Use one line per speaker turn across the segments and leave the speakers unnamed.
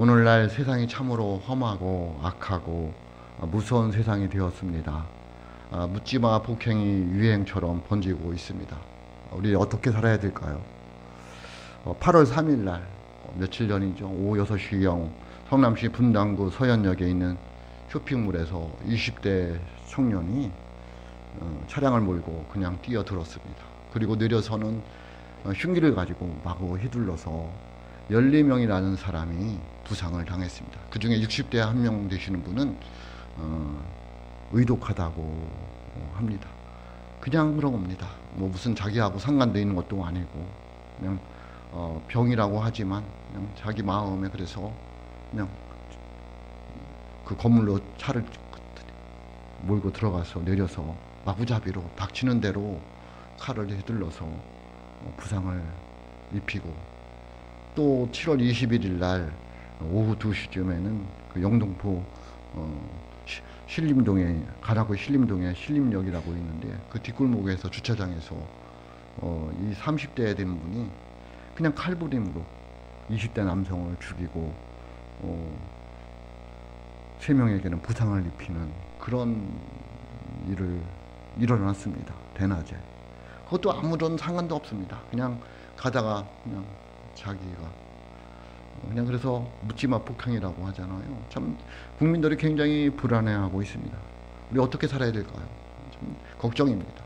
오늘날 세상이 참으로 험하고 악하고 무서운 세상이 되었습니다. 묻지마 폭행이 유행처럼 번지고 있습니다. 우리 어떻게 살아야 될까요? 8월 3일 날 며칠 전이죠. 오후 6시경 성남시 분당구 서현역에 있는 쇼핑몰에서 20대 청년이 차량을 몰고 그냥 뛰어들었습니다. 그리고 내려서는 흉기를 가지고 마구 휘둘러서 14명이라는 사람이 부상을 당했습니다. 그 중에 60대 한 명 되시는 분은 의독하다고 합니다. 그냥 그런 겁니다. 뭐 무슨 자기하고 상관돼 있는 것도 아니고 그냥 병이라고 하지만 그냥 자기 마음에 그래서 그냥 그 건물로 차를 몰고 들어가서 내려서 마구잡이로 닥치는 대로 칼을 휘둘러서 부상을 입히고, 또 7월 21일 날 오후 2시쯤에는 그 영등포 신림동에 가라고 신림동에 신림역이라고 있는데 그 뒷골목에서 주차장에서 이 30대 된 분이 그냥 칼부림으로 20대 남성을 죽이고 3명에게는 부상을 입히는 그런 일을 일어났습니다. 대낮에. 그것도 아무런 상관도 없습니다. 그냥 가다가 그냥 자기가 그냥 그래서 묻지마 폭행이라고 하잖아요. 참 국민들이 굉장히 불안해하고 있습니다. 우리 어떻게 살아야 될까요? 참 걱정입니다.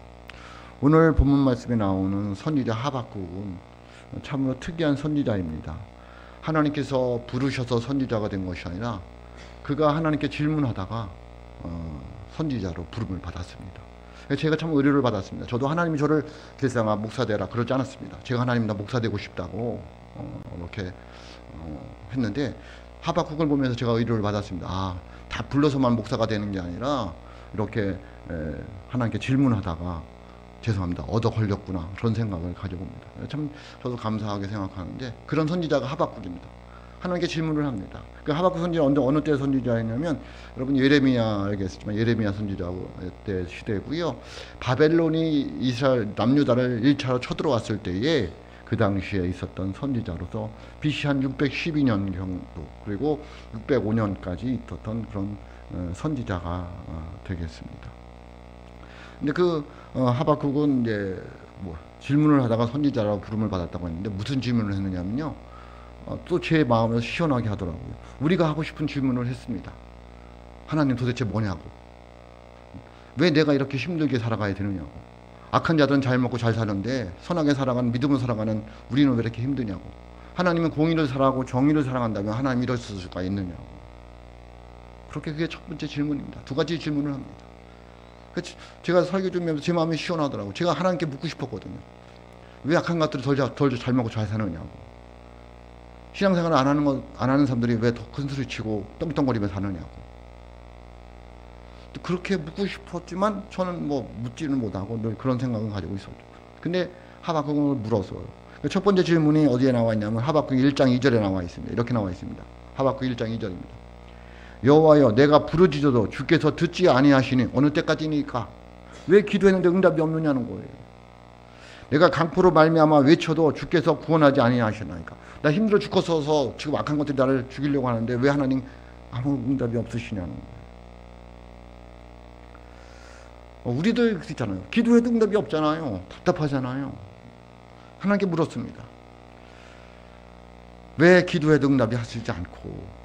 오늘 본문 말씀에 나오는 선지자 하박국은 참으로 특이한 선지자입니다. 하나님께서 부르셔서 선지자가 된 것이 아니라 그가 하나님께 질문하다가 선지자로 부름을 받았습니다. 제가 참 의뢰를 받았습니다. 저도 하나님이 저를 길상아 목사 되라 그러지 않았습니다. 제가 하나님 나 목사 되고 싶다고 이렇게 했는데 하박국을 보면서 제가 의뢰를 받았습니다. 다 불러서만 목사가 되는 게 아니라 이렇게 하나님께 질문하다가 죄송합니다. 얻어 걸렸구나 그런 생각을 가져봅니다. 참 저도 감사하게 생각하는데 그런 선지자가 하박국입니다. 하나님께 질문을 합니다. 그 하박국 선지자 어느 때 선지자였냐면 여러분 예레미야 알겠지만 예레미야 선지자 때 시대고요. 바벨론이 이스라엘 남유다를 1차로 쳐들어왔을 때에 그 당시에 있었던 선지자로서 BC 한 612년 정도 그리고 605년까지 있었던 그런 선지자가 되겠습니다. 근데 그 하박국은 이제 뭐 질문을 하다가 선지자라고 부름을 받았다고 했는데 무슨 질문을 했느냐면요. 또 제 마음을 시원하게 하더라고요. 우리가 하고 싶은 질문을 했습니다. 하나님 도대체 뭐냐고. 왜 내가 이렇게 힘들게 살아가야 되느냐고. 악한 자들은 잘 먹고 잘 사는데 선하게 살아가는 믿음으로 살아가는 우리는 왜 이렇게 힘드냐고. 하나님은 공의를 사랑하고 정의를 사랑한다면 하나님 이럴 수가 있느냐고. 그게 첫 번째 질문입니다. 두 가지 질문을 합니다. 제가 설교 중에 제 마음이 시원하더라고요. 제가 하나님께 묻고 싶었거든요. 왜 악한 것들을 덜 잘 먹고 잘 사느냐고. 신앙생활을 안 하는 사람들이 왜 더 큰 소리 치고 떵떵거리며 사느냐고. 그렇게 묻고 싶었지만 저는 뭐 묻지는 못하고 늘 그런 생각을 가지고 있었죠. 근데 하박국을 물었어요. 첫 번째 질문이 어디에 나와 있냐면 하박국 1장 2절에 나와 있습니다. 이렇게 나와 있습니다. 하박국 1장 2절입니다. 여호와여 내가 부르짖어도 주께서 듣지 아니하시니 어느 때까지니까. 왜 기도했는데 응답이 없느냐는 거예요. 내가 강포로 말미암아 외쳐도 주께서 구원하지 아니하시나이까. 나 힘들어 죽겠어서 지금 악한 것들이 나를 죽이려고 하는데 왜 하나님 아무 응답이 없으시냐는 거예요. 우리들 그렇잖아요. 기도해도 응답이 없잖아요. 답답하잖아요. 하나님께 물었습니다. 왜 기도해도 응답이 하시지 않고,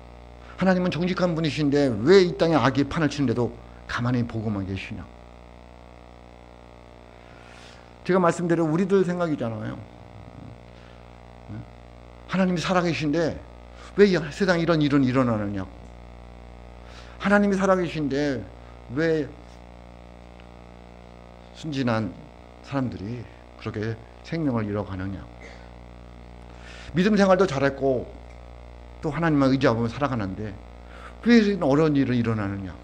하나님은 정직한 분이신데 왜 이 땅에 악이 판을 치는데도 가만히 보고만 계시냐. 제가 말씀드린 우리들 생각이잖아요. 하나님이 살아계신데 왜 세상에 이런 일은 일어나느냐고. 하나님이 살아계신데 왜 순진한 사람들이 그렇게 생명을 잃어가느냐고. 믿음 생활도 잘했고 또 하나님만 의지하고 살아가는데 왜 이런 어려운 일은 일어나느냐고.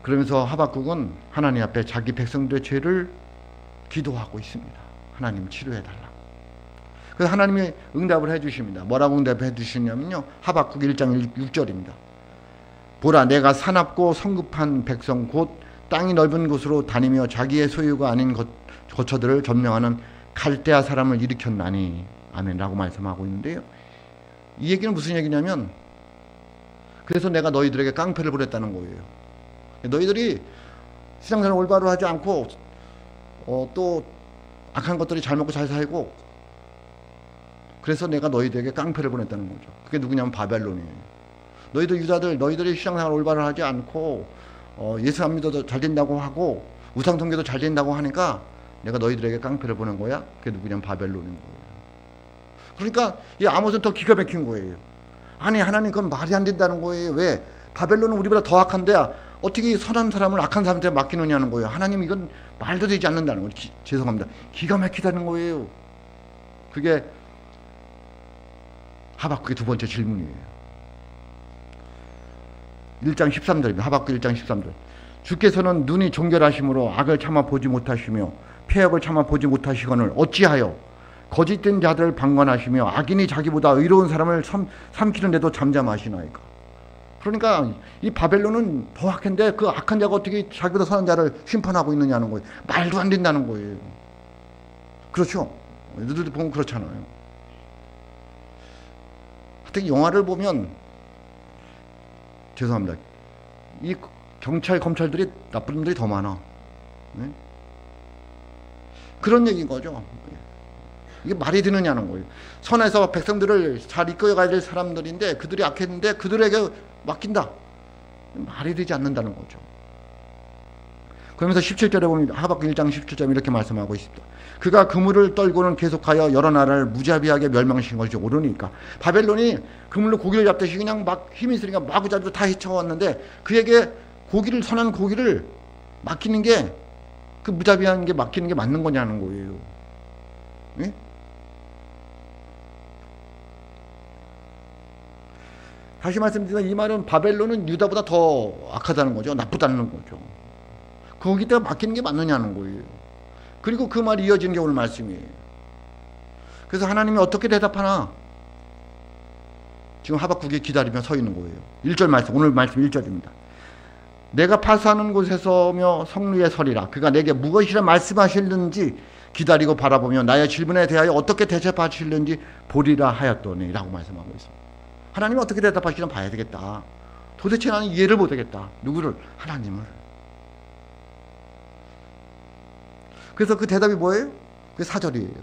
그러면서 하박국은 하나님 앞에 자기 백성들의 죄를 기도하고 있습니다. 하나님 치료해달라고. 그래서 하나님이 응답을 해주십니다. 뭐라고 응답해 주시냐면요. 하박국 1장 6절입니다. 보라 내가 사납고 성급한 백성 곧 땅이 넓은 곳으로 다니며 자기의 소유가 아닌 거처들을 점령하는 갈대아 사람을 일으켰나니. 아멘이라고 말씀하고 있는데요. 이 얘기는 무슨 얘기냐면, 그래서 내가 너희들에게 깡패를 보냈다는 거예요. 너희들이 신앙생활 올바로 하지 않고 또 악한 것들이 잘 먹고 잘 살고, 그래서 내가 너희들에게 깡패를 보냈다는 거죠. 그게 누구냐면 바벨론이에요. 너희들 유다들, 너희들이 신앙생활 올바로 하지 않고 예수 안 믿어도 잘 된다고 하고 우상 숭배도 잘 된다고 하니까 내가 너희들에게 깡패를 보낸 거야. 그게 누구냐면 바벨론인 거예요. 그러니까 이 아모스는 더 기가 막힌 거예요. 아니 하나님, 그건 말이 안 된다는 거예요. 왜? 바벨론은 우리보다 더 악한데 어떻게 선한 사람을 악한 사람한테 맡기느냐는 거예요. 하나님, 이건 말도 되지 않는다는 거예요. 죄송합니다. 기가 막히다는 거예요. 그게 하박국의 두 번째 질문이에요. 1장 13절입니다. 하박국 1장 13절. 주께서는 눈이 종결하심으로 악을 참아 보지 못하시며 폐역을 참아 보지 못하시거늘 어찌하여 거짓된 자들을 방관하시며 악인이 자기보다 의로운 사람을 삼키는데도 잠잠하시나이까. 그러니까 이 바벨론은 더 악한데 그 악한 자가 어떻게 자기보다 선한 자를 심판하고 있느냐는 거예요. 말도 안 된다는 거예요. 그렇죠? 너희들도 보면 그렇잖아요. 하여튼 영화를 보면, 죄송합니다, 이 경찰 검찰들이 나쁜 놈들이 더 많아. 네? 그런 얘기인 거죠. 이게 말이 되느냐는 거예요. 선에서 백성들을 잘 이끌어가야 될 사람들인데 그들이 악했는데 그들에게 맡긴다. 말이 되지 않는다는 거죠. 그러면서 17절에 보면 하박국 1장 17절 이렇게 말씀하고 있습니다. 그가 그물을 떨고는 계속하여 여러 나라를 무자비하게 멸망시킨 것이 옳으니까. 바벨론이 그물로 고기를 잡듯이 그냥 막 힘이 있으니까 마구잡이로 다 헤쳐왔는데 그에게 고기를, 선한 고기를 맡기는 게, 그 무자비한 게 맡기는 게 맞는 거냐는 거예요. 네? 다시 말씀드리면 이 말은 바벨론은 유다보다 더 악하다는 거죠. 나쁘다는 거죠. 거기다가 맡기는 게 맞느냐는 거예요. 그리고 그 말이 이어지는 게 오늘 말씀이에요. 그래서 하나님이 어떻게 대답하나 지금 하박국이 기다리며 서 있는 거예요. 1절 말씀, 오늘 말씀 1절입니다. 내가 파수하는 곳에서며 성루에 서리라. 그가 내게 무엇이라 말씀하실는지 기다리고 바라보며 나의 질문에 대하여 어떻게 대답하실는지 보리라 하였더니 라고 말씀하고 있습니다. 하나님이 어떻게 대답하시나 봐야 되겠다. 도대체 나는 이해를 못하겠다. 누구를? 하나님을. 그래서 그 대답이 뭐예요? 그게 4절이에요.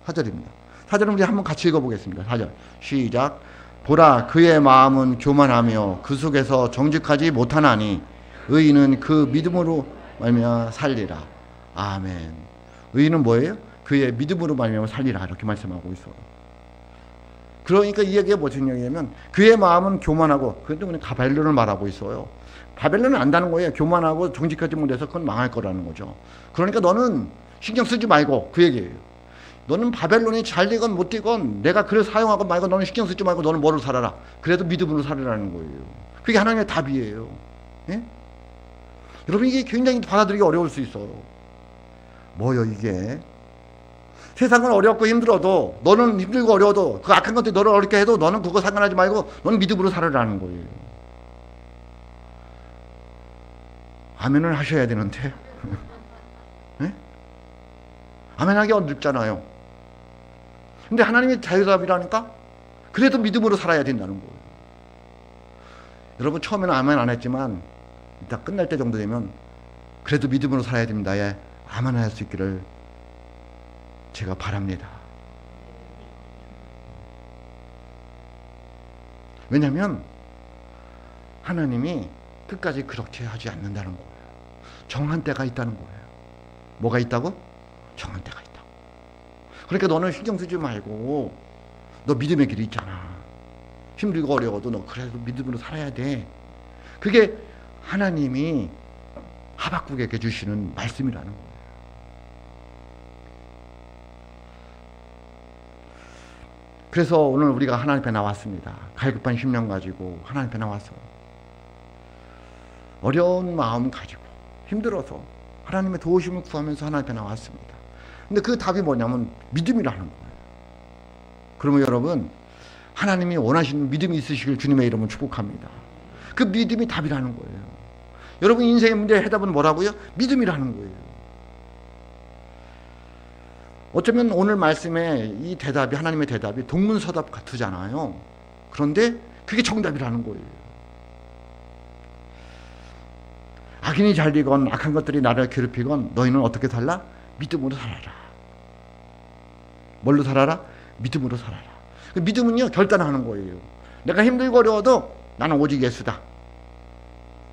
4절입니다. 4절은 우리 한번 같이 읽어보겠습니다. 4절 시작. 보라, 그의 마음은 교만하며 그 속에서 정직하지 못하나니 의인은 그 믿음으로 말미암아 살리라. 아멘. 의인은 뭐예요? 그의 믿음으로 말미암아 살리라. 이렇게 말씀하고 있어요. 그러니까 이 얘기가 무슨 얘기냐면 그의 마음은 교만하고, 그런데 그냥 바벨론을 말하고 있어요. 바벨론은 안다는 거예요. 교만하고 정직하지 못해서 그건 망할 거라는 거죠. 그러니까 너는 신경 쓰지 말고, 그 얘기예요. 너는 바벨론이 잘 되건 못 되건 내가 그를 사용하고 말고 너는 신경 쓰지 말고 너는 뭐로 살아라. 그래도 믿음으로 살으라는 거예요. 그게 하나님의 답이에요. 예? 여러분, 이게 굉장히 받아들이기 어려울 수 있어요. 뭐요 이게? 세상은 어렵고 힘들어도, 너는 힘들고 어려워도, 그 악한 것들이 너를 어렵게 해도 너는 그거 상관하지 말고 너는 믿음으로 살으라는 거예요. 아멘을 하셔야 되는데 네? 아멘하기 어렵잖아요. 근데 하나님이 자유답이라니까 그래도 믿음으로 살아야 된다는 거예요. 여러분, 처음에는 아멘 안 했지만 이따 끝날 때 정도 되면 그래도 믿음으로 살아야 됩니다. 예, 아멘할 수 있기를 제가 바랍니다. 왜냐하면 하나님이 끝까지 그렇게 하지 않는다는 거예요. 정한 때가 있다는 거예요. 뭐가 있다고? 정한 때가 있다고. 그러니까 너는 신경 쓰지 말고, 너 믿음의 길이 있잖아. 힘들고 어려워도 너 그래도 믿음으로 살아야 돼. 그게 하나님이 하박국에게 주시는 말씀이라는 거예요. 그래서 오늘 우리가 하나님 앞에 나왔습니다. 갈급한 심령 가지고 하나님 앞에 나왔어요. 어려운 마음 가지고 힘들어서 하나님의 도우심을 구하면서 하나님 앞에 나왔습니다. 근데 그 답이 뭐냐면 믿음이라는 거예요. 그러면 여러분, 하나님이 원하시는 믿음이 있으시길 주님의 이름으로 축복합니다. 그 믿음이 답이라는 거예요. 여러분 인생의 문제의 해답은 뭐라고요? 믿음이라는 거예요. 어쩌면 오늘 말씀에 이 대답이, 하나님의 대답이 동문서답 같으잖아요. 그런데 그게 정답이라는 거예요. 악인이 잘 되건 악한 것들이 나를 괴롭히건 너희는 어떻게 살라? 믿음으로 살아라. 뭘로 살아라? 믿음으로 살아라. 믿음은요, 결단하는 거예요. 내가 힘들고 어려워도 나는 오직 예수다.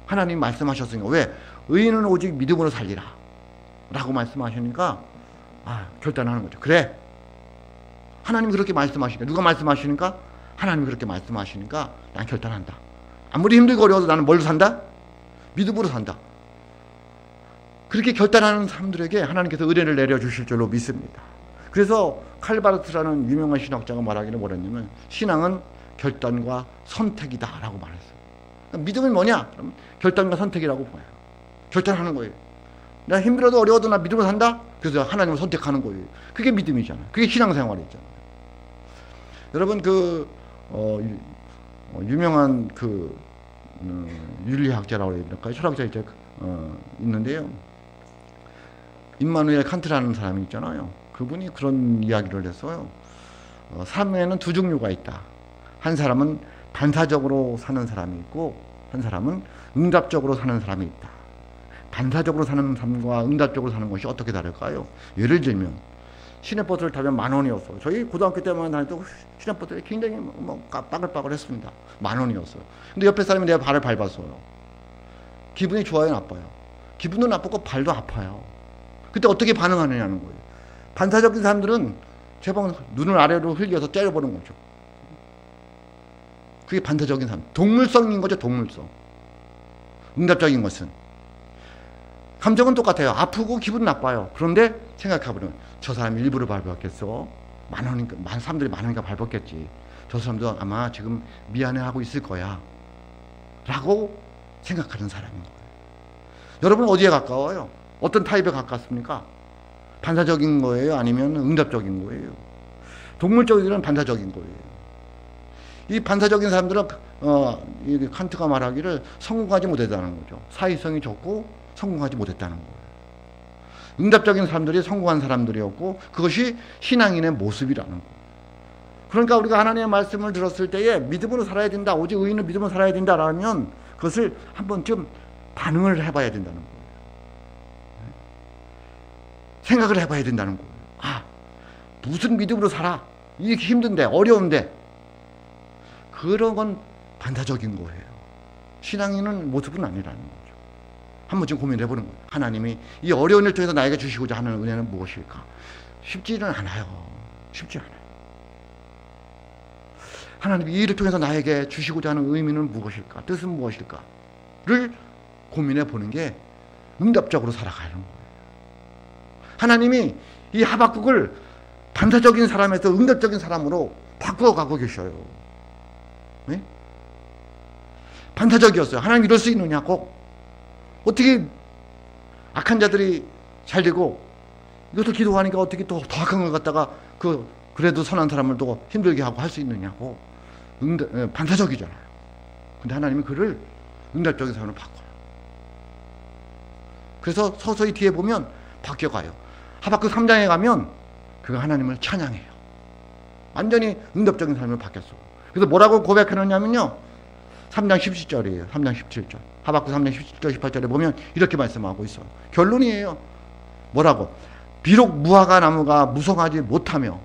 하나님 말씀하셨으니까. 왜? 의인은 오직 믿음으로 살리라 라고 말씀하시니까 결단하는 거죠. 그래, 하나님이 그렇게 말씀하시니까. 누가 말씀하시니까? 하나님이 그렇게 말씀하시니까 난 결단한다. 아무리 힘들고 어려워도 나는 뭘로 산다? 믿음으로 산다. 그렇게 결단하는 사람들에게 하나님께서 은혜를 내려주실 줄로 믿습니다. 그래서 칼바르트라는 유명한 신학자가 말하기를 뭐랬냐면, 신앙은 결단과 선택이다 라고 말했어요. 믿음은 뭐냐? 그럼 결단과 선택이라고 봐요. 결단하는 거예요. 내가 힘들어도 어려워도 나 믿음으로 산다? 그래서 하나님을 선택하는 거예요. 그게 믿음이잖아요. 그게 신앙생활이잖아요. 여러분, 유명한 윤리학자라고 해야 될까요? 철학자 있는데요. 임마누엘 칸트라는 사람이 있잖아요. 그분이 그런 이야기를 했어요. 삶에는 두 종류가 있다. 한 사람은 반사적으로 사는 사람이 있고, 한 사람은 응답적으로 사는 사람이 있다. 반사적으로 사는 삶과 응답적으로 사는 것이 어떻게 다를까요? 예를 들면 시내버스를 타면 10,000원이었어요. 저희 고등학교 때만 다닐 때 시내버스가 굉장히 빠글빠글 했습니다. 10,000원이었어요. 근데 옆에 사람이 내 발을 밟았어요. 기분이 좋아요, 나빠요? 기분도 나쁘고 발도 아파요. 그때 어떻게 반응하느냐는 거예요. 반사적인 사람들은 제발 눈을 아래로 흘려서 때려보는 거죠. 그게 반사적인 사람. 동물성인 거죠, 동물성. 응답적인 것은. 감정은 똑같아요. 아프고 기분 나빠요. 그런데 생각해보면 저 사람이 일부러 밟았겠어. 10,000원이니까, 사람들이 많으니까 밟았겠지. 저 사람도 아마 지금 미안해하고 있을 거야 라고 생각하는 사람인 거예요. 여러분 어디에 가까워요? 어떤 타입에 가깝습니까? 반사적인 거예요? 아니면 응답적인 거예요? 동물적인 반사적인 거예요. 이 반사적인 사람들은 칸트가 말하기를 성공하지 못했다는 거죠. 사회성이 적고 성공하지 못했다는 거예요. 응답적인 사람들이 성공한 사람들이었고, 그것이 신앙인의 모습이라는 거예요. 그러니까 우리가 하나님의 말씀을 들었을 때에 믿음으로 살아야 된다, 오직 의인은 믿음으로 살아야 된다라면 그것을 한 번쯤 반응을 해봐야 된다는 거예요. 생각을 해봐야 된다는 거예요. 무슨 믿음으로 살아? 이렇게 힘든데, 어려운데. 그런 건 반사적인 거예요. 신앙인은 모습은 아니라는 거죠. 한 번쯤 고민해보는 거예요. 하나님이 이 어려운 일 통해서 나에게 주시고자 하는 은혜는 무엇일까? 쉽지는 않아요. 쉽지 않아요. 하나님이 이 일을 통해서 나에게 주시고자 하는 의미는 무엇일까? 뜻은 무엇일까?를 고민해보는 게 응답적으로 살아가는 거예요. 하나님이 이 하박국을 반사적인 사람에서 응답적인 사람으로 바꾸어가고 계셔요. 네? 반사적이었어요. 하나님 이럴 수 있느냐고. 어떻게 악한 자들이 잘 되고 이것을 기도하니까 어떻게 또 더 악한 걸 갖다가 그래도 선한 사람을 또 힘들게 하고 할 수 있느냐고. 반사적이잖아요. 근데 하나님은 그를 응답적인 사람으로 바꿔요. 그래서 서서히 뒤에 보면 바뀌어가요. 하박국 3장에 가면 그가 하나님을 찬양해요. 완전히 응답적인 삶으로 바뀌었어요. 그래서 뭐라고 고백하느냐면요, 3장 17절이에요. 3장 17절. 하박국 3장 17절 18절에 보면 이렇게 말씀하고 있어요. 결론이에요. 뭐라고? 비록 무화과 나무가 무성하지 못하며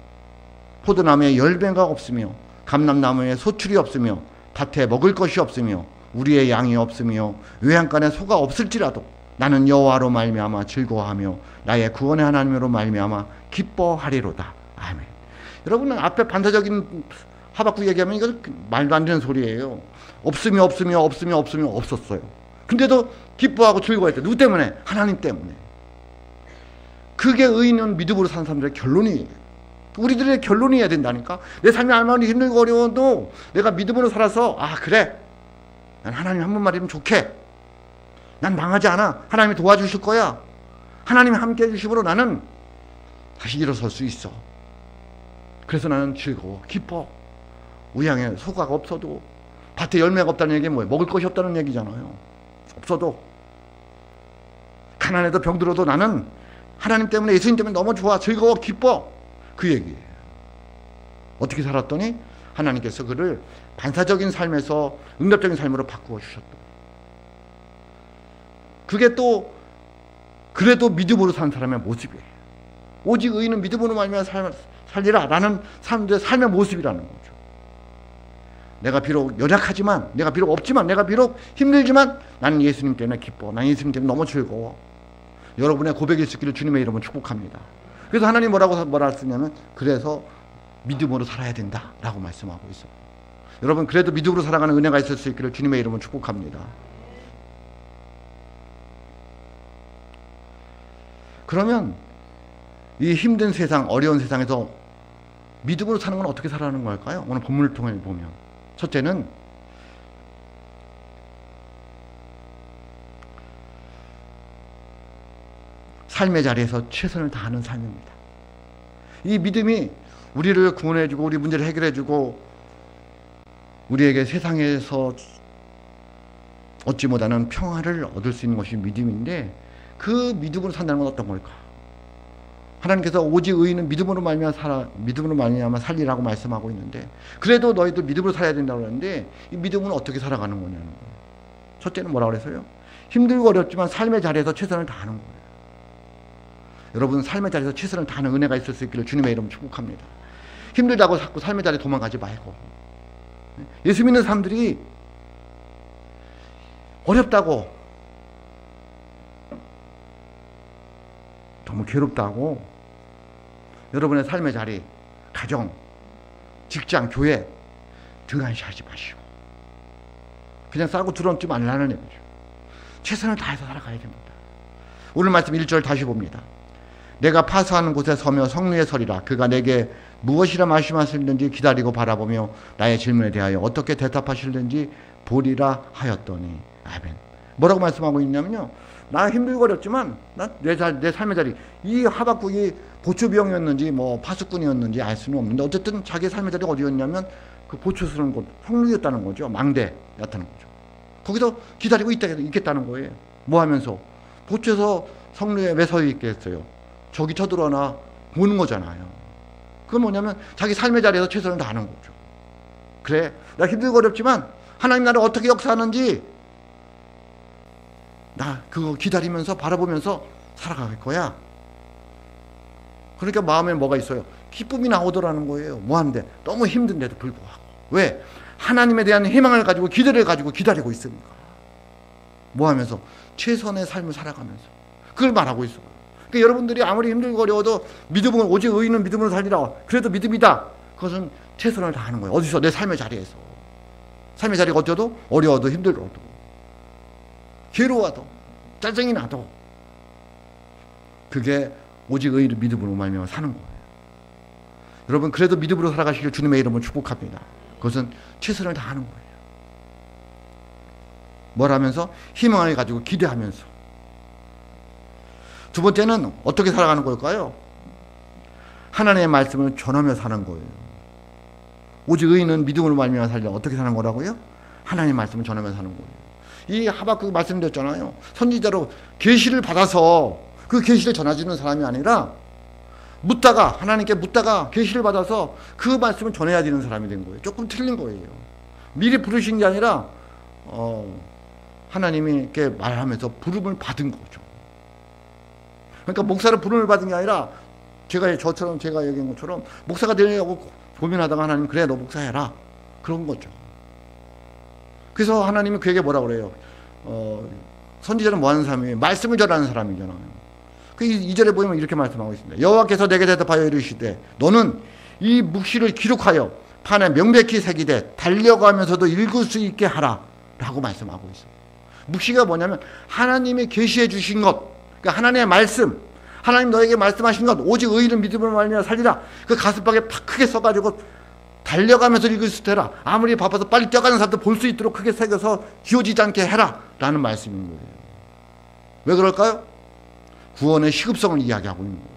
포도나무에 열매가 없으며 감람나무에 소출이 없으며 밭에 먹을 것이 없으며 우리의 양이 없으며 외양간에 소가 없을지라도 나는 여호와로 말미암아 즐거워하며 나의 구원의 하나님으로 말미암아 기뻐하리로다. 아멘. 여러분은 앞에 반사적인 하박국 얘기하면 이거 말도 안 되는 소리예요. 없으며 없었어요. 근데도 기뻐하고 즐거워했대. 누구 때문에? 하나님 때문에. 그게 의인은 믿음으로 사는 사람들의 결론이에요. 우리들의 결론이어야 된다니까. 내 삶이 얼마나 힘들고 어려워도 내가 믿음으로 살아서 그래, 난 하나님 한 번만 이면 좋게, 난 망하지 않아, 하나님이 도와주실 거야, 하나님이 함께 해주심으로 나는 다시 일어설 수 있어. 그래서 나는 즐거워, 기뻐. 우양에 소가 없어도, 밭에 열매가 없다는 얘기는 뭐예요? 먹을 것이 없다는 얘기잖아요. 없어도, 가난해도 병들어도 나는 하나님 때문에, 예수님 때문에 너무 좋아, 즐거워, 기뻐. 그 얘기예요. 어떻게 살았더니 하나님께서 그를 반사적인 삶에서 응답적인 삶으로 바꾸어 주셨다. 그게 또 그래도 믿음으로 산 사람의 모습이에요. 오직 의인은 믿음으로 말미암아 살리라 라는 사람들의 삶의 모습이라는 거죠. 내가 비록 연약하지만, 내가 비록 없지만, 내가 비록 힘들지만 나는 예수님 때문에 기뻐, 나는 예수님 때문에 너무 즐거워. 여러분의 고백이 있기를 주님의 이름으로 축복합니다. 그래서 하나님 뭐라 쓰냐면, 그래서 믿음으로 살아야 된다 라고 말씀하고 있어요. 여러분, 그래도 믿음으로 살아가는 은혜가 있을 수 있기를 주님의 이름으로 축복합니다. 그러면 이 힘든 세상, 어려운 세상에서 믿음으로 사는 건 어떻게 살아가는 걸까요? 오늘 본문을 통해 보면, 첫째는 삶의 자리에서 최선을 다하는 삶입니다. 이 믿음이 우리를 구원해주고 우리 문제를 해결해주고 우리에게 세상에서 얻지 못하는 평화를 얻을 수 있는 것이 믿음인데, 그 믿음으로 산다는 건 어떤 걸까? 하나님께서 오직 의인은 믿음으로 말미암아 살리라고 말씀하고 있는데, 그래도 너희도 믿음으로 살아야 된다고 그러는데, 이 믿음은 어떻게 살아가는 거냐는 거예요. 첫째는 뭐라고 그랬어요? 힘들고 어렵지만 삶의 자리에서 최선을 다하는 거예요. 여러분, 삶의 자리에서 최선을 다하는 은혜가 있을 수 있기를 주님의 이름으로 축복합니다. 힘들다고 자꾸 삶의 자리에 도망가지 말고, 예수 믿는 사람들이 어렵다고, 너무 괴롭다고 여러분의 삶의 자리, 가정, 직장, 교회 등한시하지 마시고 그냥 싸고 두려움지 말라는 얘기죠. 최선을 다해서 살아가야 됩니다. 오늘 말씀 1절 다시 봅니다. 내가 파수하는 곳에 서며 성루에 서리라. 그가 내게 무엇이라 말씀하실는지 기다리고 바라보며 나의 질문에 대하여 어떻게 대답하실는지 보리라 하였더니. 아멘. 뭐라고 말씀하고 있냐면요, 나 힘들고 어렵지만 내 삶의 자리, 이 하박국이 보초병이었는지 뭐 파수꾼이었는지 알 수는 없는데 어쨌든 자기의 삶의 자리가 어디였냐면 그 보초 쓰는 곳, 성루였다는 거죠. 망대였다는 거죠. 거기서 기다리고 있겠다는 거예요. 뭐 하면서? 보초에서 성루에 왜 서 있겠어요? 적이 쳐들어오나 보는 거잖아요. 그건 뭐냐면 자기 삶의 자리에서 최선을 다하는 거죠. 그래, 나 힘들고 어렵지만 하나님 나를 어떻게 역사하는지 나 그거 기다리면서 바라보면서 살아갈 거야. 그러니까 마음에 뭐가 있어요? 기쁨이 나오더라는 거예요. 뭐 하는데? 너무 힘든데도 불구하고. 왜? 하나님에 대한 희망을 가지고 기대를 가지고 기다리고 있으니까. 뭐 하면서? 최선의 삶을 살아가면서. 그걸 말하고 있어요. 그러니까 여러분들이 아무리 힘들고 어려워도 믿음은, 오직 의인은 믿음으로 살리라. 그래도 믿음이다. 그것은 최선을 다하는 거예요. 어디서? 내 삶의 자리에서. 삶의 자리가 어쩌도? 어려워도 힘들어도 괴로워도 짜증이 나도 그게 오직 의인을 믿음으로 말미암아 사는 거예요. 여러분, 그래도 믿음으로 살아가시길 주님의 이름으로 축복합니다. 그것은 최선을 다하는 거예요. 뭘 하면서? 희망을 가지고 기대하면서. 두 번째는 어떻게 살아가는 걸까요? 하나님의 말씀을 전하며 사는 거예요. 오직 의인은 믿음으로 말미암아 살려. 어떻게 사는 거라고요? 하나님의 말씀을 전하며 사는 거예요. 이 하박국 말씀드렸잖아요. 선지자로 계시를 받아서 그 계시를 전해주는 사람이 아니라 하나님께 묻다가 계시를 받아서 그 말씀을 전해야 되는 사람이 된 거예요. 조금 틀린 거예요. 미리 부르신 게 아니라 하나님께 말하면서 부름을 받은 거죠. 그러니까 목사를 부름을 받은 게 아니라 제가 얘기한 것처럼 목사가 되려고 고민하다가 하나님, 그래 너 목사해라, 그런 거죠. 그래서 하나님이 그에게 뭐라고 그래요? 선지자는 뭐 하는 사람이에요? 말씀을 전하는 사람이잖아요. 그 2절에 보면 이렇게 말씀하고 있습니다. 여호와께서 내게 대답하여 이르시되 너는 이 묵시를 기록하여 판에 명백히 새기되 달려가면서도 읽을 수 있게 하라 라고 말씀하고 있어요. 묵시가 뭐냐면 하나님이 계시해 주신 것, 그러니까 하나님의 말씀, 하나님 너에게 말씀하신 것, 오직 의인은 믿음으로 말미암아 살리라. 그 가슴팍에 팍 크게 써가지고 달려가면서 읽을 수 있게 해라. 아무리 바빠서 빨리 뛰어가는 사람도 볼 수 있도록 크게 새겨서 기워지지 않게 해라 라는 말씀인 거예요. 왜 그럴까요? 구원의 시급성을 이야기하고 있는 거예요.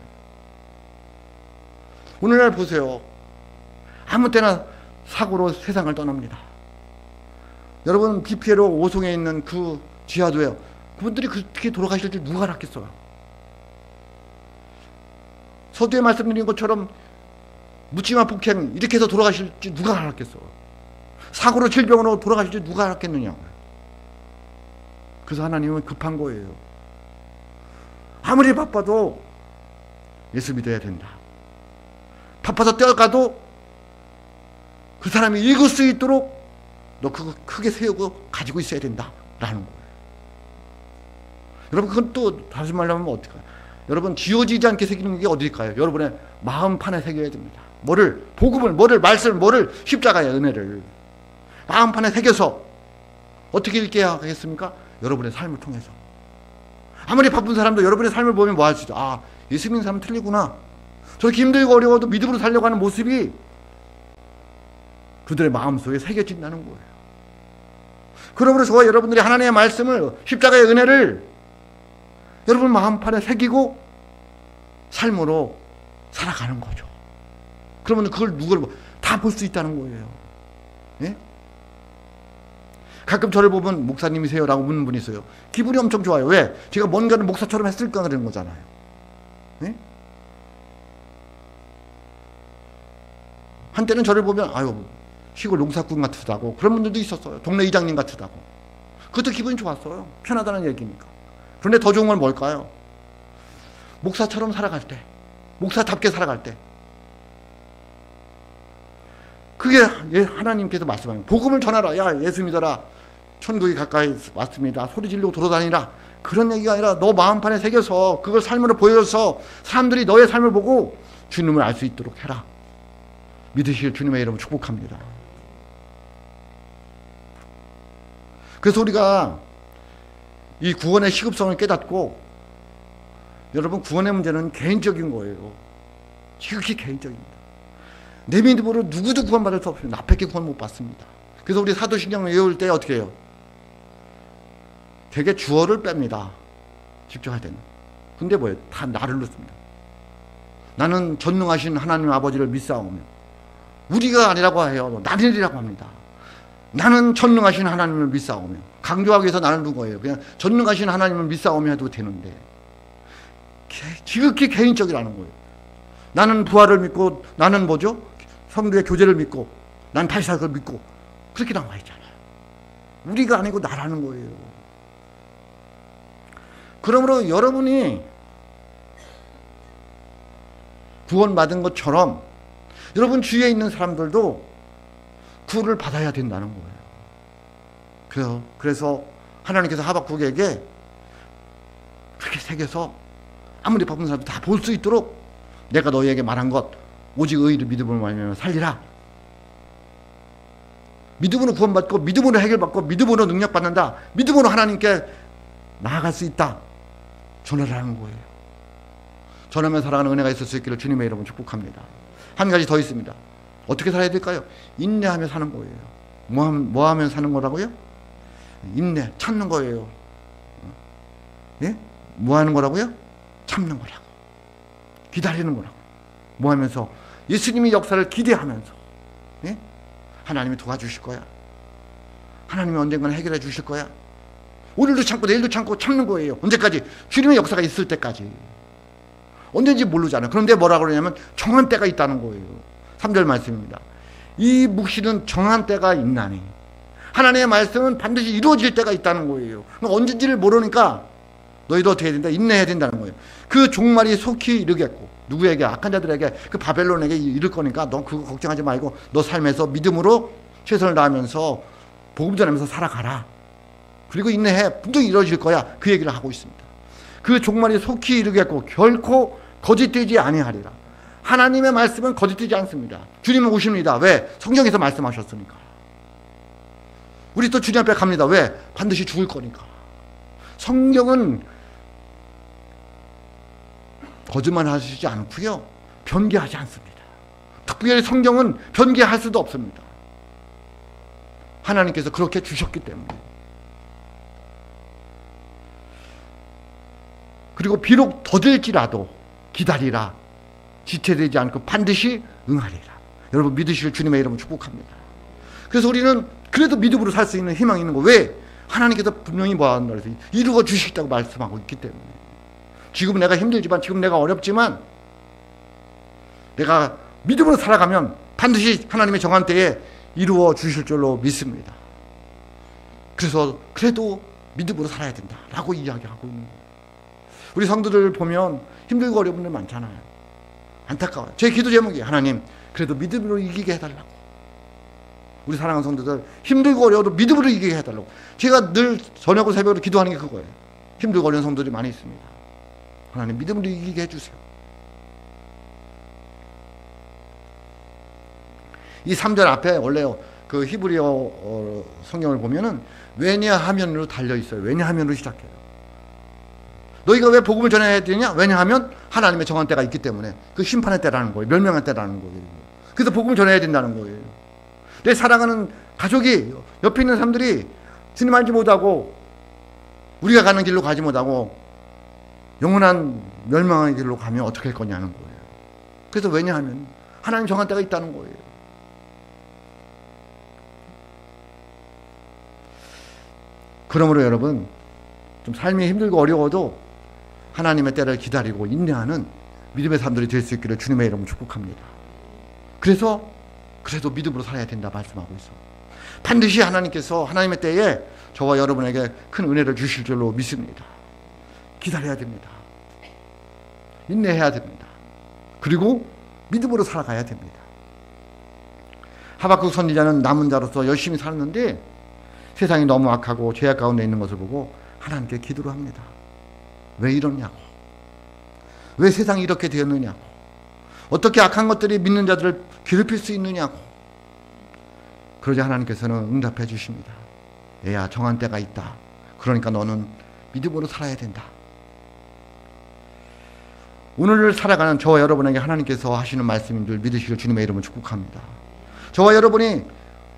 오늘날 보세요. 아무 때나 사고로 세상을 떠납니다. 여러분, BPL로 오송에 있는 그 지하도요, 그분들이 그렇게 돌아가실 줄 누가 알았겠어요? 서두에 말씀드린 것처럼 묻지마 폭행 이렇게 해서 돌아가실지 누가 알았겠어. 사고로 질병으로 돌아가실지 누가 알았겠느냐. 그래서 하나님은 급한 거예요. 아무리 바빠도 예수 믿어야 된다. 바빠서 뛰어가도 그 사람이 읽을 수 있도록 너 그거 크게 세우고 가지고 있어야 된다 라는 거예요. 여러분 그건 또 다시 말하면 어떡해요? 여러분 지워지지 않게 새기는 게 어딜까요? 여러분의 마음판에 새겨야 됩니다. 뭐를? 복음을, 뭐를? 말씀을, 뭐를? 십자가의 은혜를 마음판에 새겨서 어떻게 읽게 하겠습니까? 여러분의 삶을 통해서. 아무리 바쁜 사람도 여러분의 삶을 보면 뭐 할 수 있죠? 아, 예수 믿는 사람은 틀리구나. 저렇게 힘들고 어려워도 믿음으로 살려고 하는 모습이 그들의 마음속에 새겨진다는 거예요. 그러므로 저와 여러분들이 하나님의 말씀을, 십자가의 은혜를 여러분 마음판에 새기고 삶으로 살아가는 거죠. 그러면 그걸 누구를 다 볼 수 있다는 거예요. 예? 가끔 저를 보면 목사님이세요? 라고 묻는 분이 있어요. 기분이 엄청 좋아요. 왜? 제가 뭔가를 목사처럼 했을까 그러는 거잖아요. 예? 한때는 저를 보면 아유 시골 농사꾼 같으다고 그런 분들도 있었어요. 동네 이장님 같으다고. 그것도 기분이 좋았어요. 편하다는 얘기니까. 그런데 더 좋은 건 뭘까요? 목사처럼 살아갈 때, 목사답게 살아갈 때, 그게 하나님께서 말씀하는 복음을 전하라. 야 예수 믿어라. 천국이 가까이 왔습니다. 소리 지르고 돌아다니라. 그런 얘기가 아니라 너 마음판에 새겨서 그걸 삶으로 보여서 사람들이 너의 삶을 보고 주님을 알 수 있도록 해라. 믿으실 주님의 이름으로 축복합니다. 그래서 우리가 이 구원의 시급성을 깨닫고, 여러분 구원의 문제는 개인적인 거예요. 지극히 개인적입니다. 내 믿음으로 누구도 구원받을 수 없습니다. 나밖에 구원 못 받습니다. 그래서 우리 사도신경 외울 때 어떻게 해요? 되게 주어를 뺍니다. 직접 할 때는. 근데 뭐예요? 다 나를 넣습니다. 나는 전능하신 하나님 아버지를 믿사오며, 우리가 아니라고 해요. 나는이라고 합니다. 나는 전능하신 하나님을 믿사오며. 강조하기 위해서 나는 누구예요? 그냥 전능하신 하나님을 믿사오며 해도 되는데 지극히 개인적이라는 거예요. 나는 부활을 믿고, 나는 뭐죠? 성도의 교제를 믿고, 난 다시 살 걸 믿고, 그렇게 나와 있잖아요. 우리가 아니고 나라는 거예요. 그러므로 여러분이 구원받은 것처럼 여러분 주위에 있는 사람들도 구원을 받아야 된다는 거예요. 그래서 하나님께서 하박국에게 그렇게 새겨서 아무리 바쁜 사람도 다 볼 수 있도록 내가 너희에게 말한 것 오직 의를 믿음으로 말미암아 살리라. 믿음으로 구원받고 믿음으로 해결받고 믿음으로 능력받는다. 믿음으로 하나님께 나아갈 수 있다. 전화를 하는 거예요. 전하면 살아가는 은혜가 있을 수 있기를 주님의 이름으로 축복합니다. 한 가지 더 있습니다. 어떻게 살아야 될까요? 인내하며 사는 거예요. 뭐 하면 사는 거라고요? 인내, 참는 거예요. 예? 뭐 하는 거라고요? 참는 거라고. 기다리는 거라고. 뭐 하면서? 예수님의 역사를 기대하면서. 예? 하나님이 도와주실 거야. 하나님이 언젠가는 해결해 주실 거야. 오늘도 참고 내일도 참고 참는 거예요. 언제까지? 주님의 역사가 있을 때까지. 언제인지 모르잖아요. 그런데 뭐라고 그러냐면 정한 때가 있다는 거예요. 3절 말씀입니다. 이 묵시는 정한 때가 있나니 하나님의 말씀은 반드시 이루어질 때가 있다는 거예요. 언제인지를 모르니까 너희도 어떻게 해야 된다? 인내해야 된다는 거예요. 그 종말이 속히 이르겠고, 누구에게? 악한 자들에게, 그 바벨론에게 이를 거니까 너 그거 걱정하지 말고 너 삶에서 믿음으로 최선을 다하면서 복음 전하면서 살아가라. 그리고 인내해. 분명히 이루어질 거야. 그 얘기를 하고 있습니다. 그 종말이 속히 이르겠고 결코 거짓되지 아니하리라. 하나님의 말씀은 거짓되지 않습니다. 주님은 오십니다. 왜? 성경에서 말씀하셨으니까. 우리 또 주님 앞에 갑니다. 왜? 반드시 죽을 거니까. 성경은 거짓말 하시지 않고요. 변개하지 않습니다. 특별히 성경은 변개할 수도 없습니다. 하나님께서 그렇게 주셨기 때문에. 그리고 비록 더딜지라도 기다리라. 지체되지 않고 반드시 응하리라. 여러분 믿으실 주님의 이름을 축복합니다. 그래서 우리는 그래도 믿음으로 살 수 있는 희망이 있는 거. 왜? 하나님께서 분명히 뭐한다 그래서 이루어 주시겠다고 말씀하고 있기 때문에. 지금 내가 힘들지만, 지금 내가 어렵지만 내가 믿음으로 살아가면 반드시 하나님의 정한 때에 이루어 주실 줄로 믿습니다. 그래서 그래도 믿음으로 살아야 된다라고 이야기하고 있는 거예요. 우리 성도들 보면 힘들고 어려운 일 많잖아요. 안타까워요. 제 기도 제목이 하나님 그래도 믿음으로 이기게 해달라고. 우리 사랑하는 성도들 힘들고 어려워도 믿음으로 이기게 해달라고. 제가 늘 저녁으로 새벽으로 기도하는 게 그거예요. 힘들고 어려운 성도들이 많이 있습니다. 하나님 믿음으로 이기게 해주세요. 이 3절 앞에 원래 그 히브리어 성경을 보면은 왜냐하면으로 달려 있어요. 왜냐하면으로 시작해요. 너희가 왜 복음을 전해야 되냐? 왜냐하면 하나님의 정한 때가 있기 때문에. 그 심판의 때라는 거예요. 멸망의 때라는 거예요. 그래서 복음을 전해야 된다는 거예요. 내 사랑하는 가족이 옆에 있는 사람들이 주님 알지 못하고 우리가 가는 길로 가지 못하고 영원한 멸망의 길로 가면 어떻게 할 거냐는 거예요. 그래서 왜냐하면 하나님 정한 때가 있다는 거예요. 그러므로 여러분 좀 삶이 힘들고 어려워도 하나님의 때를 기다리고 인내하는 믿음의 사람들이 될 수 있기를 주님의 이름으로 축복합니다. 그래서 그래도 믿음으로 살아야 된다 말씀하고 있어. 반드시 하나님께서 하나님의 때에 저와 여러분에게 큰 은혜를 주실 줄로 믿습니다. 기다려야 됩니다. 인내해야 됩니다. 그리고 믿음으로 살아가야 됩니다. 하박국 선지자는 남은 자로서 열심히 살았는데 세상이 너무 악하고 죄악 가운데 있는 것을 보고 하나님께 기도를 합니다. 왜 이러냐고. 왜 세상이 이렇게 되었느냐고. 어떻게 악한 것들이 믿는 자들을 괴롭힐 수 있느냐고. 그러자 하나님께서는 응답해 주십니다. 얘야 정한 때가 있다. 그러니까 너는 믿음으로 살아야 된다. 오늘을 살아가는 저와 여러분에게 하나님께서 하시는 말씀인 줄 믿으시길 주님의 이름으로 축복합니다. 저와 여러분이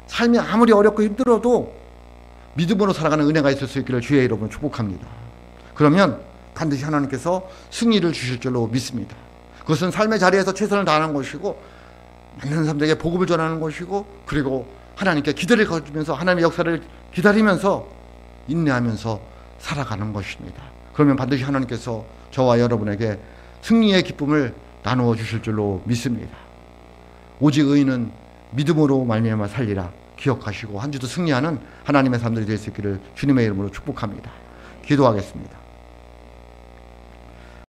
삶이 아무리 어렵고 힘들어도 믿음으로 살아가는 은혜가 있을 수 있기를 주의 이름으로 축복합니다. 그러면 반드시 하나님께서 승리를 주실 줄로 믿습니다. 그것은 삶의 자리에서 최선을 다하는 것이고 만나는 사람들에게 복음을 전하는 것이고 그리고 하나님께 기도를 거두면서 하나님의 역사를 기다리면서 인내하면서 살아가는 것입니다. 그러면 반드시 하나님께서 저와 여러분에게 승리의 기쁨을 나누어 주실 줄로 믿습니다. 오직 의인은 믿음으로 말미암아 살리라 기억하시고 한 주도 승리하는 하나님의 사람들이 될 수 있기를 주님의 이름으로 축복합니다. 기도하겠습니다.